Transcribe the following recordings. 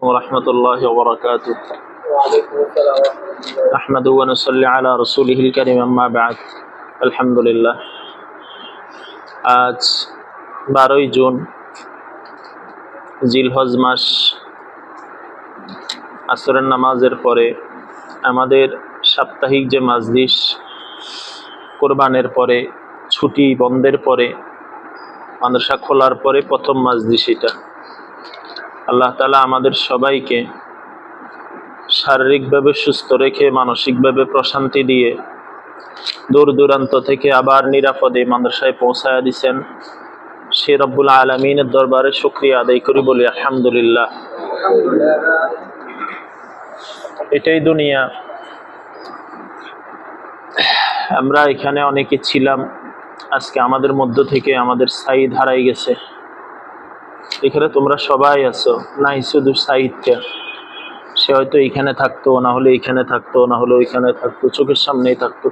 ورحمة الله وبركاته وعليكم السلام ورحمة الله. نحمده ونصلي على رسوله الكريم أما بعد الحمد لله আজ 12ই জুন জিলহজ মাস আসরের নামাজের পরে আমাদের সাপ্তাহিক যে মাজলিস কোরবানের পরে ছুটি বন্ধের পরে মাদ্রাসা খোলার পরে প্রথম মাজলিস এটা। আল্লাহ তাআলা আমাদের সবাইকে শারীরিকভাবে সুস্থ রেখে মানসিকভাবে প্রশান্তি দিয়ে দূর দূরান্ত থেকে আবার নিরাপদে মাদ্রাসায় পৌঁছায়া দিয়েছেন। সে রব্বুল আলামিনের দরবারে শুকরিয়া আদায় করি, বলি আলহামদুলিল্লাহ। এটাই দুনিয়া। আমরা এখানে অনেকে ছিলাম, আজকে আমাদের মধ্য থেকে আমাদের সাইদ হারাই গেছে। এখানে তোমরা সবাই আছো, নাই শুধু সাইদকে, সে হয়তো এখানে থাকতো, না হলে এখানে থাকতো, না হলে ওইখানে থাকতো, চোখের সামনেই থাকতো।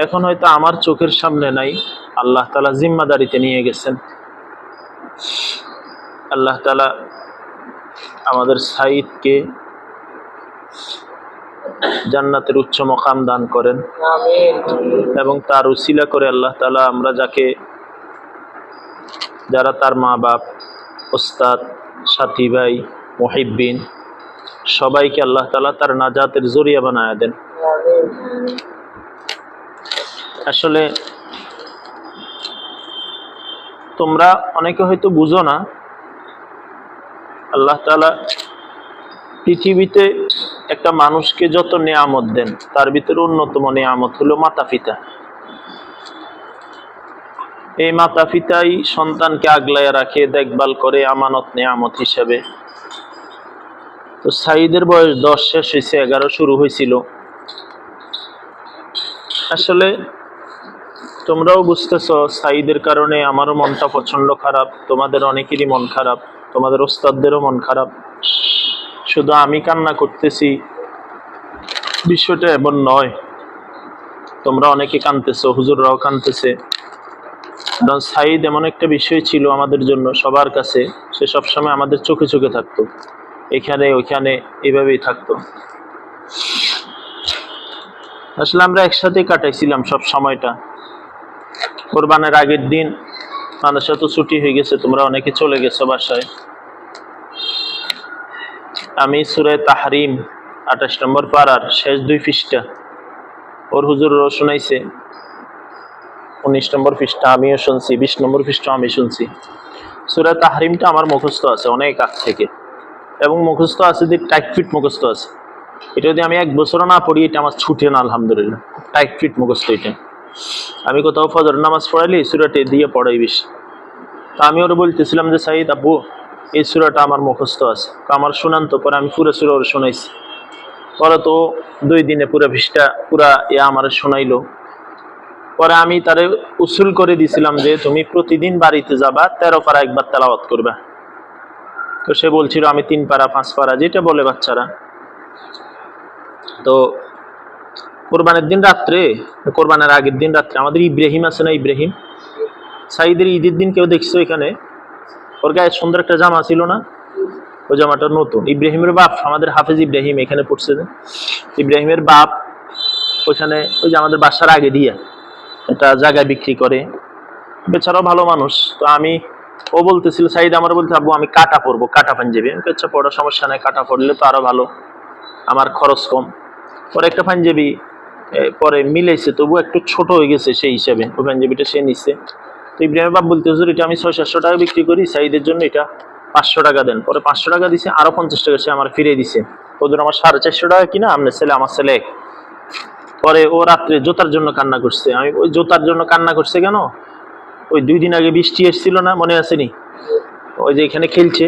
এখন হয়তো আমার চোখের সামনে নাই, আল্লাহ তাআলা জিম্মাদারিতে নিয়ে গেছেন। আল্লাহ তাআলা আমাদের সাইদকে জান্নাতের উচ্চ মকাম দান করেন আমিন। এবং তার উসিলা করে আল্লাহ তাআলা আমরা যারা তার মা বাপ, ওস্তাদ, সাথী ভাই, মুহিব্বিন সবাইকে আল্লাহ তাআলা তার নাজাতের জরিয়া বানায়া দেন। আমিন। আসলে তোমরা অনেকে হয়তো বুঝো না, আল্লাহ তাআলা পৃথিবীতে একটা মানুষকে যত নিয়ামত দেন তার ভিতরে অন্যতম নিয়ামত হলো মাতা পিতা। এই মাতা পিতাই সন্তানকে আগলায় রাখে, দেখভাল করে আমানত নিয়ামত হিসেবে। তো সাইদের বয়স 10 শেষ হয়েছে, 11 শুরু হয়েছিল। আসলে তোমরাও বুঝতেছ, সাইদের কারণে আমারও মনটা প্রচন্ড খারাপ, তোমাদের অনেকেরই মন খারাপ, তোমাদের ওস্তাদদেরও মন খারাপ। শুধু আমি কান্না করতেছি বিষয়টা এমন নয়, তোমরা অনেকে কাঁদতেছো, হুজুররাও কাঁদতেছে। কারণ সাইদ এমন একটা বিষয় ছিল আমাদের জন্য, সবার কাছে। সে সবসময় আমাদের চোখে চোখে থাকতো, এখানে ওইখানে এভাবেই থাকতো। আসলে আমরা একসাথে কাটাইছিলাম সব সময়টা। কোরবানের আগের দিন মাদ্রাসা তো ছুটি হয়ে গেছে, তোমরা অনেকে চলে গেছো বাসায়। আমি সূরা তাহরিম 28 নম্বর পারার শেষ 2 পৃষ্ঠা ওর হুজুরও শোনাইছে, 19 নম্বর পৃষ্ঠা আমিও শুনছি, 20 নম্বর পৃষ্ঠা আমি শুনছি। সূরা তাহরিমটা আমার মুখস্থ আছে অনেক আগ থেকে, এবং মুখস্থ আছে যে টাইট ফিট মুখস্থ আছে। এটা যদি আমি 1 বছরও না পড়ি, এটা আমার ছুটে না, আলহামদুলিল্লাহ। টাইট ফিট মুখস্থ এটা। আমি কোথাও ফজর নামাজ পড়াইলে এই সূরাটা দিয়ে পড়াই বেশি। তা আমি ওরা বলতেছিলাম যে সাইদ আব্বু, এই সূরাটা আমার মুখস্থ আছে, তো আমার শোনান তো। পরে আমি পুরো সূরা ওরা শোনাইছি। পরে তো 2 দিনে পুরো পৃষ্ঠা পুরা আমার শোনাইলো। পরে আমি তারে উসুল করে দিছিলাম যে তুমি প্রতিদিন বাড়িতে যাবা, 13 পারা একবার তেলাওয়াত করবা। তো সে বলছিল আমি 3 পারা 5 পারা, যেটা বলে বাচ্চারা। তো কোরবানের দিন রাত্রে, কোরবানের আগের দিন রাত্রে আমাদের ইব্রাহিম আছে না, ইব্রাহিম সাইদের ঈদের দিন কেউ দেখছো এখানে? ওর গায়ে সুন্দর একটা জামা ছিল না, ওই জামাটা নতুন। ইব্রাহিমের বাপ আমাদের হাফেজ ইব্রাহিম এখানে পড়ছে যে, ইব্রাহিমের বাপ ওইখানে ওই যে আমাদের বাসার আগে দিয়ে একটা জায়গায় বিক্রি করে, বেচারাও ভালো মানুষ। তো ও বলতেছিল সাইদ আমার বলতে, আব্বু আমি কাটা পরবো, কাটা পাঞ্জাবি। আমি আচ্ছা পড়ার সমস্যা নাই, কাটা পড়লে তো আরো ভালো, আমার খরচ কম। পরে একটা পাঞ্জাবি পরে মিলাইছে, তবু একটু ছোট হয়ে গেছে সেই হিসাবে, ওই পাঞ্জাবিটা সে নিচ্ছে। তো ইব্রাহিমের বাপ বলতে, হুজুর এটা আমি 600-700 টাকা বিক্রি করি, সাইদের জন্য এটা 500 টাকা দেন। পরে 500 টাকা দিছে, আরো 50 টাকা সে আমার ফিরে দিছে। ওদের আমার 450 টাকা কিনা, আমার ছেলে। পরে ও রাত্রে জুতার জন্য কান্না করছে। আমি ওই জুতার জন্য কান্না করছে কেন, ওই 2 দিন আগে বৃষ্টি এসেছিল না, মনে আছে নি? ওই যে এখানে খেলছে,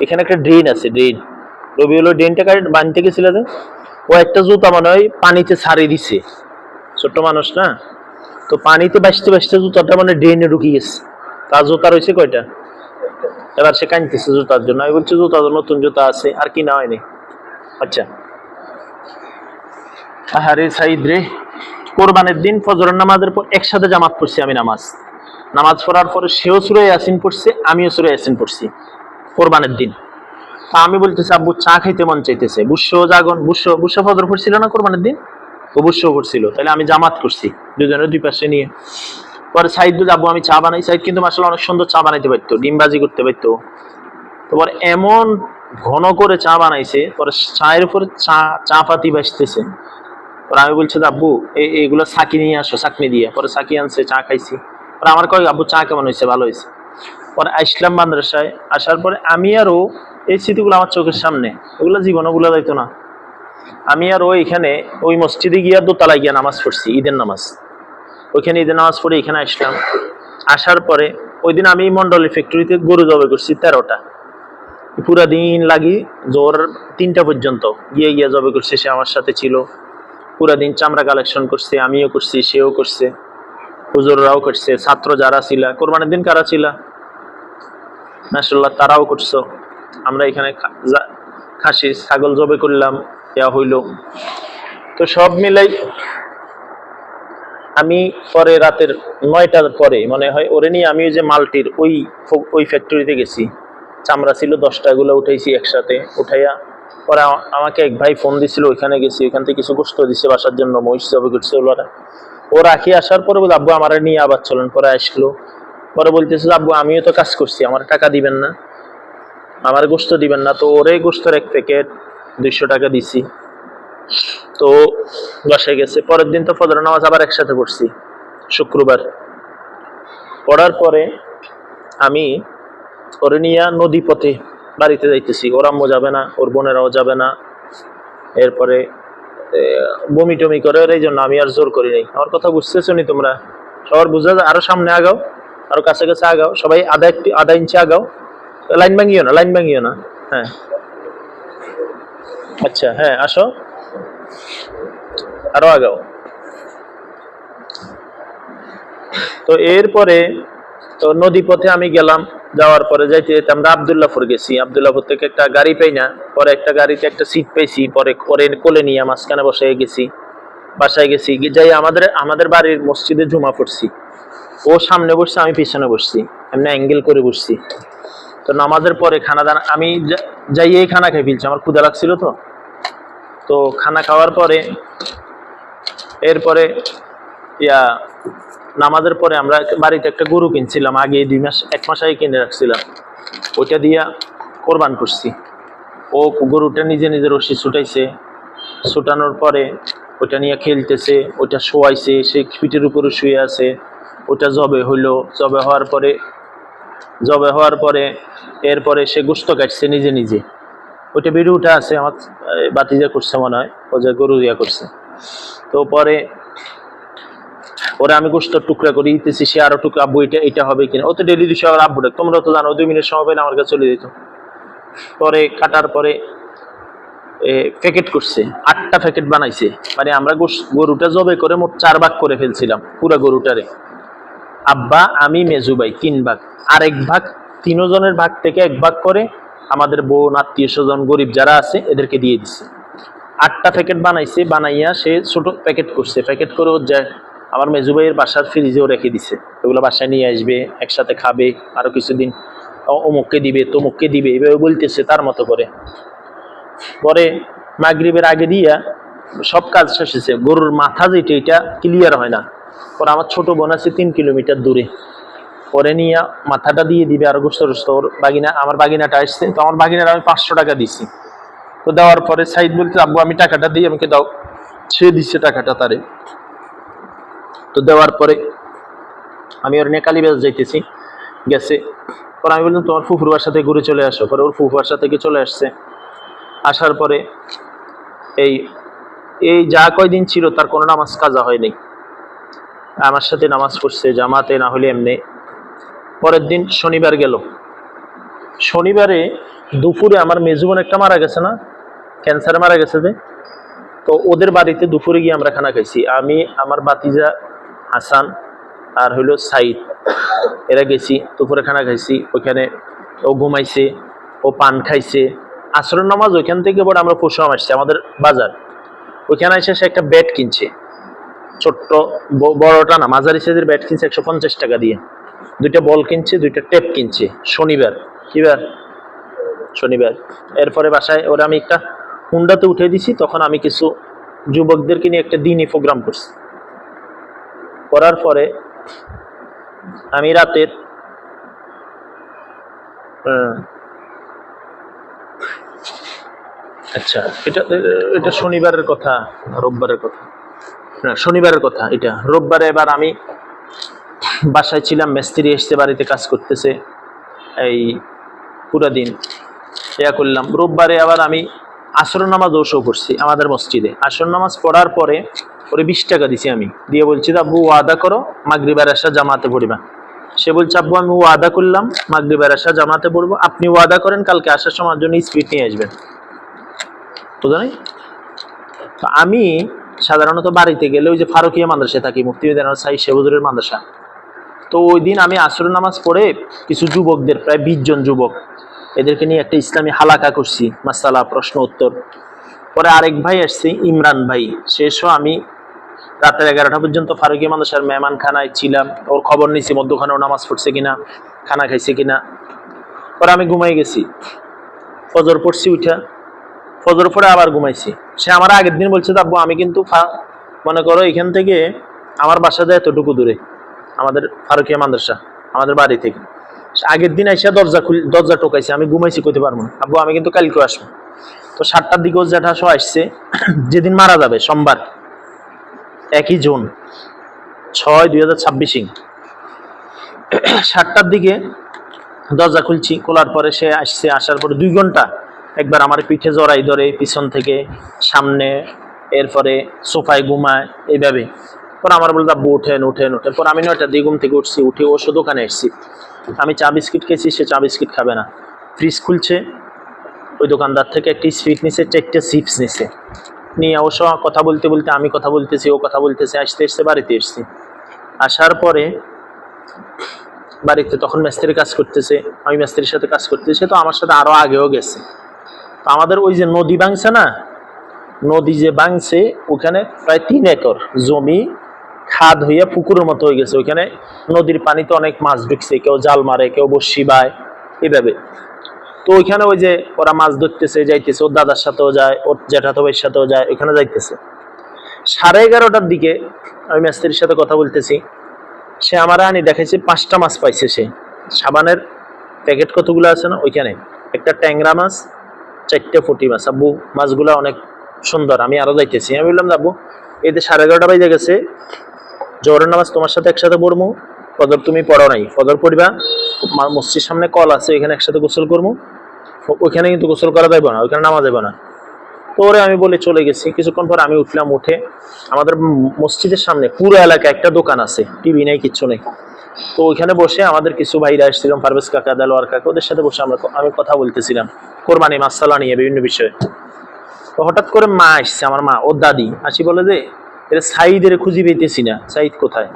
এখানে একটা ড্রেন আছে, ড্রেন রবিউল ড্রেনটা বানতে গেছিল, ও একটা জুতা মনে হয় পানিতে ছাড়িয়ে দিছে, ছোট্ট মানুষ না, তো পানিতে বাঁচতে বাঁচতে জুতাটা মানে ড্রেনে ঢুকে গেছে। তার জুতা রয়েছে কয়টা, এবার সে কাঁদতেছে জুতার জন্য। আমি বলছি জুতা তো নতুন জুতা আছে, আর কিনা হয়নি। আচ্ছা আরে সাইদ রে, কোরবানের দিন ফজরের নামাজের পর একসাথে জামাত পড়ছি আমি। নামাজ পড়ার পরে সেও সূরা ইয়াসিন পড়ছে, আমিও সূরা ইয়াসিন পড়ছি কোরবানের দিন। তা আমি বলতেছি আব্বু চা খাইতে মন চাইতেছে, বুসো জাগন, বুসো বুসো ফজর পড়ছিল না কোরবানির দিন, ও বুসো পড়ছিল, তাহলে আমি জামাত করছি দুজনের দুই পাশে নিয়ে। পরে সাইদ বলছে আব্বু আমি চা বানাই, সাইদ কিন্তু মাসাল্লাহ অনেক সুন্দর চা বানাইতে পারতো, ডিম ভাজি করতে পারতো। তারপর এমন ঘন করে চা বানাইছে, পরে চায়ের উপরে চা চা পাতি বাজতেছে। পরে আমি বলছি যে আব্বু এইগুলো সাকি নিয়ে আসো, চাকনি দিয়ে। পরে সাকি আনছে, চা খাইছি। পরে আমার কয় আব্বু চা কেমন হয়েছে, ভালো হয়েছে। পরে আসলাম মাদ্রাসায়, আসার পরে আমি আরও এই স্মৃতিগুলো আমার চোখের সামনে, ওগুলো জীবনে ভুলা যাইতো না। আমি আর এখানে ওই মসজিদে গিয়া দোতলায় গিয়া নামাজ পড়ছি, ঈদের নামাজ। ওইখানে ঈদের নামাজ পড়ে এখানে আসলাম। আসার পরে ওই দিন আমি মন্ডলের ফ্যাক্টরিতে গরু জবাই করছি 13টা, পুরা দিন লাগি জোর 3টা পর্যন্ত গিয়ে গিয়ে জবাই করছে, সে আমার সাথে ছিল। পুরা দিন চামড়া কালেকশন করছে, আমিও করছি, সেও করছে, হুজুররাও করছে, ছাত্র যারা ছিল কোরবানির দিন কারা ছিল মাশাআল্লাহ তারাও করছো। আমরা এখানে খাসি ছাগল জবাই করলাম, ইয়া হইল। তো সব মিলাই আমি পরে রাতের 9টার পরে মনে হয় ওরে নিয়ে আমি ওই যে মাল্টির ওই ফ্যাক্টরিতে গেছি, চামড়া ছিল 10টা, গুলো উঠাইছি একসাথে। উঠাইয়া পরে আমাকে এক ভাই ফোন দিছিল, ওইখানে গেছি, ওইখান থেকে কিছু গোস্ত দিছে বাসার জন্য, মহিষ জবাই করছে ওরা। ও রাখি আসার পরে বলে আব্বু আমার নিয়ে আবার চলেন। পরে আসলো, পরে বলতেছে আব্বু আমিও তো কাজ করছি, আমার টাকা দিবেন না, আমার গোস্ত দিবেন না। তো ওরে গোস্তের 1 প্যাকেট 200 টাকা দিছি। তো বাসায় গেছে, পরের দিন তো ফজর নামাজ আবার একসাথে পড়ছি শুক্রবার। পড়ার পরে আমি ওরে নিয়ে নদী পথে বাড়িতে যাইতেছি, ওর আম্মু যাবে না, ওর বোনেরাও যাবে না। এরপরে বমি টমি করে, এই জন্য আমি আর জোর করি নাই। আমার কথা বুঝতেছো নি তোমরা? সবার বুঝা যায়, আরো সামনে আগাও, আরো কাছে কাছে আগাও, সবাই আধা ইঞ্চি আগাও, লাইন ভাঙিও না, লাইন ভাঙিও না। হ্যাঁ আচ্ছা, হ্যাঁ আসো, আরো আগাও। তো এরপরে তো নদী পথে আমি গেলাম, যাওয়ার পরে যাইতে যেতে আমরা আবদুল্লাহপুর গেছি। আবদুল্লাহপুর থেকে একটা গাড়ি পাই না, পরে একটা গাড়িতে একটা সিট পাইছি, পরে করে কোলে নিয়ে মাঝখানে বসে গেছি। বাসায় গেছি, যাই আমাদের বাড়ির মসজিদে জুমা পড়ছি। ও সামনে বসছে, আমি পিছনে বসছি, এমনি অ্যাঙ্গেল করে বসছি। তো নামাজের পরে খানা দানা আমি যাই এই খানা খেয়ে ফেলছি, আমার ক্ষুধা লাগছিল। তো খানা খাওয়ার পরে এরপরে ইয়া নামাজের পরে আমরা বাড়িতে একটা গরু কিনছিলাম, আগে 1 মাস আগে কিনে রাখছিলাম, ওইটা দিয়া কোরবান করছি। ও গরুটা নিজে নিজে রশি ছুটাইছে, ছুটানোর পরে ওইটা নিয়ে খেলতেছে, ওইটা শোয়াইছে, সে পিঠের উপরে শুয়ে আছে। ওইটা জবে হইলো, জবে হওয়ার পরে এরপরে সে গোস্ত কাটছে নিজে নিজে। ওইটা ভিডিওটা আছে, আমার বাতিজা করছে মনে হয়, ও যে গরু ইয়া করছে। তো পরে ওরা আমি গোস্ত টুকরা করে দিতেছি, সে আরো টুকরা, আব্বু এটা হবে কিনা। ও তো ডেলি দিশে আবার আব্বু ডাক, তোমরা তো জানো 2 মিনিট সময় পেলে আমার কাছে চলে যেত। পরে কাটার পরে প্যাকেট করছে, 8টা প্যাকেট বানাইছে। মানে আমরা গরুটা জবে করে মোট 4 ভাগ করে ফেলছিলাম পুরা গরুটারে। আব্বা, আমি, মেজু ভাই 3 ভাগ, আর 1 ভাগ 3 জনের ভাগ থেকে 1 ভাগ করে আমাদের বোন, আত্মীয় স্বজন, গরিব যারা আছে এদেরকে দিয়ে দিচ্ছে। 8টা প্যাকেট বানাইছে, বানাইয়া সে ছোট প্যাকেট করছে, প্যাকেট করে ও যায় আমার মেজু ভাইয়ের বাসার ফ্রিজেও রেখে দিছে। ওগুলো বাসায় নিয়ে আসবে, একসাথে খাবে, আরো কিছুদিন অমুককে দিবে, তমুককে দিবে, এভাবে বলতেছে তার মতো করে। পরে মাগরিবের আগে দিয়া সব কাজ শেষ হয়েছে, গরুর মাথা যেটা এটা ক্লিয়ার হয় না। পরে আমার ছোট বোন আছে 3 কিলোমিটার দূরে, পরে নিয়ে মাথাটা দিয়ে দিবে, আর গোস্ত টোস্ত ওর বাগিনা, আমার বাগিনাটা আসছে। তো আমার বাগিনার আমি 500 টাকা দিছি। তো দেওয়ার পরে সাইদ বলতে আব্বু আমি টাকাটা দিই, আমাকে দাও। সে দিচ্ছে টাকাটা তারে। তো দেওয়ার পরে আমি ওর নিয়ে কালীবাজার যাইতেছি, গেছে। পরে আমি বললাম তোমার ফুফুর বাসা থেকে ঘুরে চলে আসো। পরে ওর ফুফুর বাসা থেকে চলে আসছে। আসার পরে এই যা কয়দিন ছিল তার কোনো নামাজ কাজা হয়নি, আমার সাথে নামাজ পড়ছে জামাতে, না হলে এমনি। পরের দিন শনিবার গেল, শনিবারে দুপুরে আমার মেজুবন একটা মারা গেছে না, ক্যান্সারে মারা গেছে যে। তো ওদের বাড়িতে দুপুরে গিয়ে আমরা খানা খাইছি, আমি, আমার বাতিজা হাসান আর হইলো সাইদ, এরা গেছি দুপুরে খানা খাইছি। ওইখানে ও ঘুমাইছে, ও পান খাইছে। আসরের নামাজ ওইখান থেকে বড় আমরা পরশুরাম আসছি আমাদের বাজার, ওইখানে এসে সে একটা ব্যাট কিনছে, ছোট্ট বড়টা না, মাঝারি সাইজের ব্যাট কিনছে 150 টাকা দিয়ে। 2টা বল কিনছে, 2টা টেপ কিনছে। শনিবার, কিবার শনিবার। এরপরে বাসায় ওরা আমি একটা হুন্ডাতে উঠে দিছি, তখন আমি কিছু যুবকদেরকে নিয়ে একটা দিনই প্রোগ্রাম করছি। করার পরে আমি রাতের আহ, আচ্ছা, এটা এটা শনিবারের কথা, রোববারের কথা না, শনিবারের কথা এটা। রোববারে এবার আমি বাসায় ছিলাম, মিস্ত্রি এসছে, বাড়িতে কাজ করতেছে, এই পুরা দিন ইয়া করলাম। রোববারে আবার আমি আসর নামাজ ওশো করছি আমাদের মসজিদে। আসর নামাজ পড়ার পরে ওরে 20 টাকা দিছি আমি, দিয়ে বলছি আব্বু ওয়াদা করো মাগরিবের আশা জামাতে পড়িবা। সে বলছে আব্বু আমি ওয়াদা করলাম মাগরিবের আশা জামাতে পড়বো, আপনি ওয়াদা করেন কালকে আসার সময় জন্য স্পিড নিয়ে আসবেন। তো জানি তো আমি সাধারণত বাড়িতে গেলে ওই যে ফারুকিয়া মাদ্রাসায় থাকি, মুফতি মিজানুর সাহিব শেহুদুরের মাদ্রাসা। তো ওই দিন আমি আসর নামাজ পড়ে কিছু যুবকদের, প্রায় 20 জন যুবক, এদেরকে নিয়ে একটা ইসলামী হালাকা করছি, মাসালা প্রশ্ন উত্তর। পরে আরেক ভাই আসছে, ইমরান ভাই, শেষও আমি রাতের 11টা পর্যন্ত ফারুকিয়া মাদ্রাসার মেহমান খানায় ছিলাম, ওর খবর নিছি মধ্যখানেও নামাজ পড়ছে কিনা, খানা খাইছে কিনা। পরে আমি ঘুমাই গেছি, ফজর পড়ছি উঠা, ফজর পরে আবার ঘুমাইছি। সে আমার আগের দিন বলছে আব্বু আমি কিন্তু মনে করো এখান থেকে আমার বাসা যায় এতটুকু দূরে, আমাদের ফারুকিয়া মাদ্রাসা আমাদের বাড়ি থেকে। আগের দিন আইসা দরজা টোকাইছে, আমি ঘুমাইছি, কইতে পারবো না আব্বু আমি কিন্তু কালকে আসবো। তো 7টার দিকে ওর জ্যাঠাশো আসছে, যেদিন মারা যাবে সোমবার 1 জুন 6 2026, 7টার দিকে দরজা খুলছি, খোলার পরে সে আসছে, আসার পরে 2 ঘন্টা একবার আমার পিঠে জড়াই ধরে পিছন থেকে সামনে, এরপরে সোফায় ঘুমায় এইভাবে। পরে আমার বলতে আব্বু উঠেন উঠেন উঠেন। পরে আমি 9টার দিকে ঘুম থেকে উঠছি, উঠে ওষুধ দোকানে এসেছি, আমি চা বিস্কিট খেয়েছি, সে চা বিস্কিট খাবে না। ফ্রিজ খুলছে, ওই দোকানদার থেকে একটি সুইট নিছে, 4টে চিপস নিছে, নিয়ে অবশ্য কথা বলতে বলতে আমি কথা বলতেছি, ও কথা বলতেছে, আসতে আসতে বাড়িতে এসছি। আসার পরে বাড়িতে তখন মিস্ত্রির কাজ করতেছে, আমি মিস্ত্রির সাথে কাজ করতেছি, তো আমার সাথে আরো আগেও গেছে। তো আমাদের ওই যে নদী ভাঙছে না, নদী যে ভাঙছে ওখানে প্রায় 3 একর জমি খাদ হইয়া পুকুরের মতো হয়ে গেছে। ওইখানে নদীর পানিতে অনেক মাছ ঢুকছে, কেউ জাল মারে, কেউ বড়শি বায় এভাবে। তো ওইখানে ওই যে ওরা মাছ ধরতেছে, যাইতেছে, ওর দাদার সাথেও যায়, ওর জ্যাঠাতো ভাইয়ের সাথেও যায়, ওইখানে যাইতেছে। 11:30টার দিকে আমি মিস্ত্রির সাথে কথা বলতেছি, সে আমার আনি দেখাইছে 5টা মাছ পাইছে। সে সাবানের প্যাকেট কতগুলো আছে না, ওইখানে একটা ট্যাংরা মাছ, 4টে পুঁটি মাছ। আব্বু মাছগুলো অনেক সুন্দর, আমি আরো যাইতেছি। আমি বললাম আব্বু এই যে 11:30 বাজে গেছে, জোহরের নামাজ তোমার সাথে একসাথে পড়বো, ফজর তুমি পড়ো নাই, ফজর পড়বা, মসজিদের সামনে কল আছে, এখানে একসাথে গোসল করবো। ওইখানে কিন্তু গোসল করা যাবে না, ওইখানে নামা যাবে না। তো ওরে আমি বলে চলে গেছি। কিছুক্ষণ পর আমি উঠলাম, উঠে আমাদের মসজিদের সামনে পুরো এলাকা একটা দোকান আছে, টিভি নেই, কিচ্ছু নেই। তো ওইখানে বসে আমাদের কিছু ভাইরা এসেছিলাম, পারভেজ কাকা, দেলোয়ার কাকা, ওদের সাথে বসে আমি কথা বলতেছিলাম কোরবানি মাসালা নিয়ে বিভিন্ন বিষয়ে। তো হঠাৎ করে মা আসছে, আমার মা, ওর দাদি আসি বলে যে এটা সাইদের খুঁজি পেতেছি না, সাইদ কোথায়,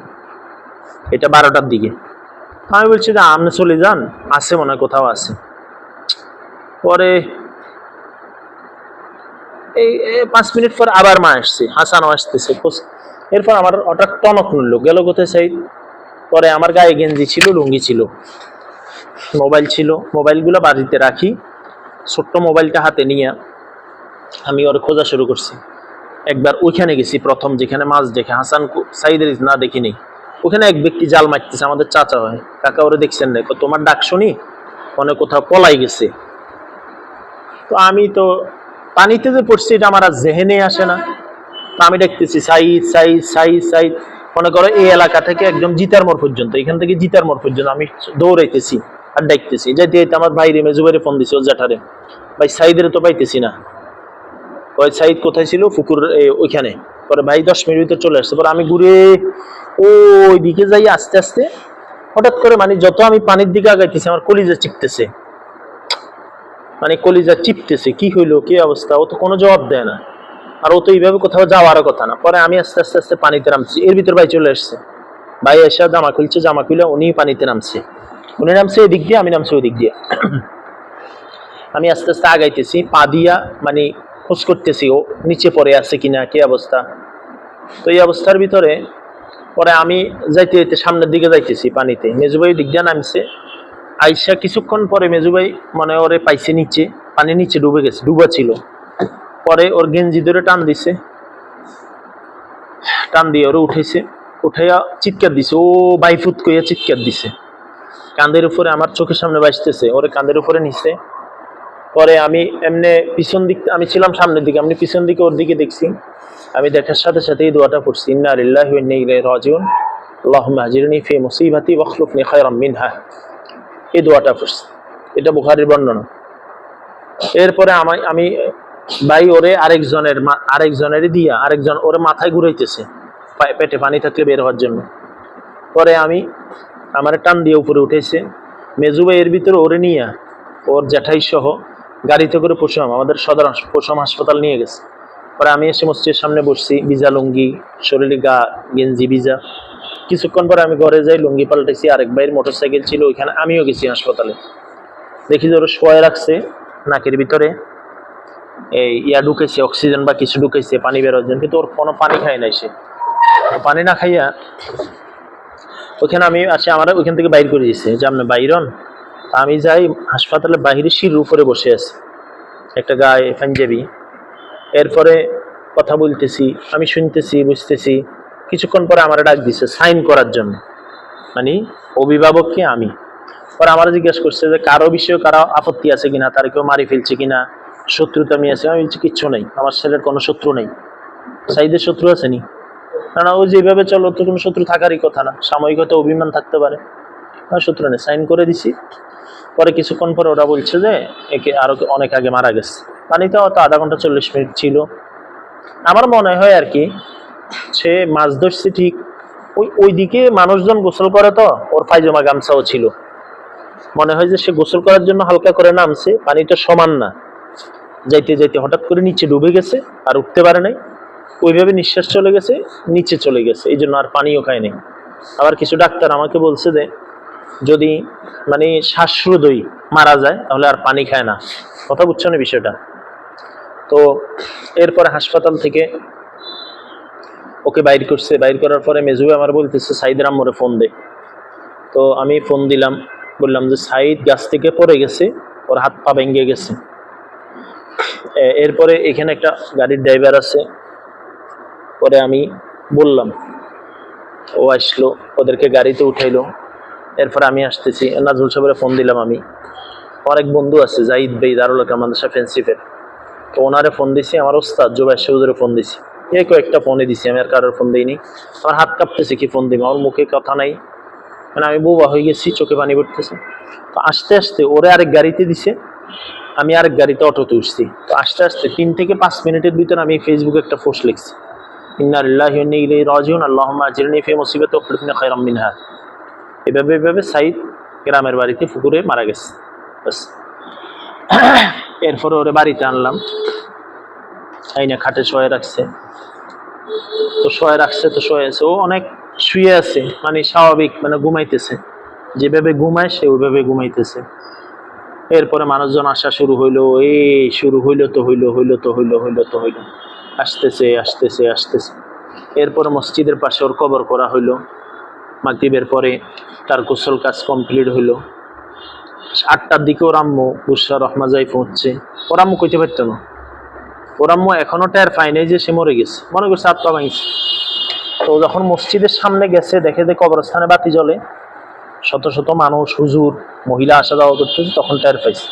এটা 12টার দিকে। আমি বলছি যে আপনি চলে যান, আছে মনে হয় কোথাও আছে। পরে এই 5 মিনিট পর আবার মা আসছে, হাসানও আসতেছে। এরপর আমার হঠাৎ টনক নড়লো, গেল কোথায় সাইদ। পরে আমার গায়ে গেঞ্জি ছিল, লুঙ্গি ছিল, মোবাইল ছিল, মোবাইলগুলো বাড়িতে রাখি, ছোট্ট মোবাইলটা হাতে নিয়ে আমি ওর খোঁজা শুরু করছি। একবার ওইখানে গেছি প্রথম, যেখানে মাছ দেখে হাসান সাইদের না দেখিনি, ওখানে এক ব্যক্তি জাল মারতেছে, আমাদের চাচা হয়, কাকা ওরে দেখছেন না, তোমার ডাক শুনি মনে কোথাও পলাই গেছে। তো আমি তো পানিতে যে পড়ছি এটা আমার আর জেহেনে আসে না। তো আমি দেখতেছি সাইদ সাইদ সাইদ সাইদ, মনে করো এই এলাকা থেকে একদম জিতার মোড় পর্যন্ত, এখান থেকে জিতার মোড় পর্যন্ত আমি দৌড়াইতেছি আর ডাকতেছি। যাইতে যাইতে আমার ভাই রে মেজুবাইরে ফোন দিছি, ওর জ্যাঠারে, ভাই সাইদের তো পাইতেছি না। ওই সাইদ কোথায় ছিল, পুকুর ওইখানে। পরে ভাই 10 মিনিট ভিতরে চলে আসছে। পরে আমি ঘুরে ওই দিকে যাই আস্তে আস্তে, হঠাৎ করে মানে যত আমি পানির দিকে আগাইতেছি আমার কলিজা চিপতেছে, মানে কলিজা চিপতেছে, কি হইলো, কি অবস্থা, ও তো কোনো জবাব দেয় না, আর ও তো এইভাবে কোথাও যাওয়ারও কথা না। পরে আমি আস্তে আস্তে আস্তে পানিতে নামছি, এর ভিতর ভাই চলে আসছে। ভাই এসে জামা খুলছে, জামা খুলে উনি পানিতে নামছে, উনি নামছে এদিক দিয়ে, আমি নামছি ওই দিক দিয়ে। আমি আস্তে আস্তে আগাইতেছি, পা দিয়া মানে খোঁজ করতেছি ও নিচে পড়ে আছে কিনা, কি অবস্থা। তো এই অবস্থার ভিতরে পরে আমি যাইতে যাইতে সামনের দিকে যাইতেছি পানিতে, মেজুবাই দিক দিয়ে নামছে, আইসা কিছুক্ষণ পরে মেজু ভাই মানে ওরে পাইছে নিচে, পানি নিচে ডুবে গেছে, ডুবা ছিল। পরে ওর গেঞ্জি ধরে টান দিছে, টান দিয়ে ওরে উঠেছে, উঠাইয়া চিৎকার দিছে, ও বাইফুত কইয়া চিৎকার দিছে, কাঁধের উপরে, আমার চোখের সামনে বাজতেছে, ওরে কাঁধের উপরে নিছে। পরে আমি এমনি পিছন দিক, আমি ছিলাম সামনের দিকে, আমি পিছন দিকে ওর দিকে দেখছি। আমি দেখার সাথে সাথে এই দোয়াটা পড়ছি, ইন্না লিল্লাহি ওয়া ইন্না ইলাইহি রাজিউন আল্লাহুম্মা আজরিনি ফি মুসিবাতি ওয়াখলুফনি খায়রাম মিনহা। এই দোয়াটা পড়ছি, এটা বুখারীর বর্ণনা। এরপরে আমি ভাই ওরে আরেকজনের দিয়া, আরেকজন ওরে মাথায় ঘুরাইতেছে পেটে পানি থাকলে বের হওয়ার জন্য। পরে আমার টান দিয়ে উপরে উঠেছে, মেজু ভাই এর ভিতরে ওরে নিয়ে ওর জ্যাঠাই সহ গাড়িতে করে পশুরাম, আমাদের সদর পশুরাম হাসপাতাল নিয়ে গেছে। পরে আমি এসে মসজিদের সামনে বসছি, ভিজা লুঙ্গি, শরীরে গেঞ্জি ভিজা। কিছুক্ষণ পরে আমি ঘরে যাই, লুঙ্গি পাল্টেছি, আরেক ভাইয়ের মোটরসাইকেল ছিল ওইখানে, আমিও গেছি হাসপাতালে। দেখি যে ওরা শোয়া রাখছে, নাকের ভিতরে এই ঢুকেছে, অক্সিজেন বা কিছু ঢুকেছে পানি বেরোর জন্য, কিন্তু ওর কোনো পানি খায় নাই। সে পানি না খাইয়া ওইখানে আমি আসি, আমার ওইখান থেকে বাইর করে দিয়েছে যে আপনি বাইরন। তা আমি যাই হাসপাতালের বাইরে, সিঁড়ির উপরে বসে আছে একটা গায়ে পাঞ্জাবি। এরপরে কথা বলতেছি, আমি শুনতেছি, বুঝতেছি। কিছুক্ষণ পরে আমার ডাক দিছে সাইন করার জন্য, মানে অভিভাবককে আমি। পরে আমার জিজ্ঞাসা করছে যে কারো বিষয়ে কারো আপত্তি আছে কিনা, তার কেউ মারি ফেলছে কিনা, শত্রুতা আমি আছে। আমি বলছি কিচ্ছু নেই, আমার ছেলের কোনো শত্রু নেই। সাইদের শত্রু আছে নি? না, ও যেভাবে চলো তো কোনো শত্রু থাকারই কথা না, সাময়িক হয়তো অভিমান থাকতে পারে, শত্রু নেই, সাইন করে দিছি। পরে কিছুক্ষণ পরে ওরা বলছে যে একে আরো অনেক আগে মারা গেছে। পানিতে হয়তো আধা ঘন্টা 40 মিনিট ছিল। আমার মনে হয় আর কি সে মাছ ধরছে ঠিক, ওইদিকে মানুষজন গোসল করে, তো ওর পায়জামা গামছাও ছিল। মনে হয় যে সে গোসল করার জন্য হালকা করে নামছে, পানিটা সমান না, যাইতে যাইতে হঠাৎ করে নিচে ডুবে গেছে, আর উঠতে পারে নাই। ওইভাবে নিঃশ্বাস চলে গেছে, নিচে চলে গেছে, এই জন্য আর পানিও খায় নাই। আবার কিছু ডাক্তার আমাকে বলছে যে যদি মানে শ্বাসরোধই মারা যায় তাহলে আর পানি খায় না। কথা বুঝছো না বিষয়টা? তো এরপরে হাসপাতাল থেকে ওকে বাইর করছে, বাইর করার পরে মেজুবে আমার বলতেছে সাইদের আম্মরে ফোন দে। তো আমি ফোন দিলাম, বললাম যে সাইদ গাছ থেকে পড়ে গেছে, ওর হাত পা ভেঙে গেছে। এরপরে এখানে একটা গাড়ির ড্রাইভার আছে, পরে আমি বললাম, ও আসলো, ওদেরকে গাড়িতে উঠাইলো। এরপরে আমি আসতেছি, নাজরুল সাহেবের ফোন দিলাম আমি। আমার এক বন্ধু আছে জাহিদ ভাই, দারুল আলম মাদ্রাসা ফ্রেন্ডশিপের, তো ওনারে ফোন দিছি। আমার ওস্তাদ জুবাইর হুজুরে ফোন দিছি, এই কয়েকটা ফোনে দিছি, আমি আর কারোর ফোন দিইনি। আমার হাত কাঁপতেছে, কি ফোন দিব, আমার মুখে কথা নাই, মানে আমি বোবা হয়ে গেছি, চোখে পানি পড়তেছে। তো আস্তে আস্তে ওরে আরেক গাড়িতে দিছে, আমি আরেক গাড়িতে অটোতে উঠছি। তো আস্তে আস্তে 3 থেকে 5 মিনিটের ভিতরে আমি ফেসবুকে একটা পোস্ট লিখছি, ইন্না লিল্লাহি ওয়া ইন্না ইলাইহি রাজিউন আল্লাহুম্মা আজরিনি ফি মুসিবাতি ওয়াখলিফনি খায়রাম মিনহা। এভাবে সাইদ গ্রামের বাড়িতে পুকুরে মারা গেছে। বাস। এরপরে ওরে বাড়িতে আনলাম, আইনা খাটে শোয়ে রাখছে। তো শোয়ে রাখছে, তো শোয়ে আছে, ও অনেক শুয়ে আছে, মানে স্বাভাবিক, মানে ঘুমাইতেছে, যেভাবে ঘুমায় সে ওইভাবে ঘুমাইতেছে। এরপরে মানুষজন আসা শুরু হইলো, শুরু হইলো তো হইলো, আসতেছে। এরপরে মসজিদের পাশে ওর কবর করা হইলো। মাগরিবের পরে তার গোসল কাজ কমপ্লিট হইলো। 8টার দিকে ওর আম্মু বুশরা রহমা জাইফ হচ্ছে, ওর আম্মু কইতে পারতো না, ওর আম্মু এখনো টের পায় নাই যে সে মরে গেছে, মনে করছে হাত পা ভাঙছে। তো যখন মসজিদের সামনে গেছে, দেখে যে কবরস্থানে বাতি জ্বলে, শত শত মানুষ, হুজুর, মহিলা আসা যাওয়া করতেছে, তখন টের পাইছে।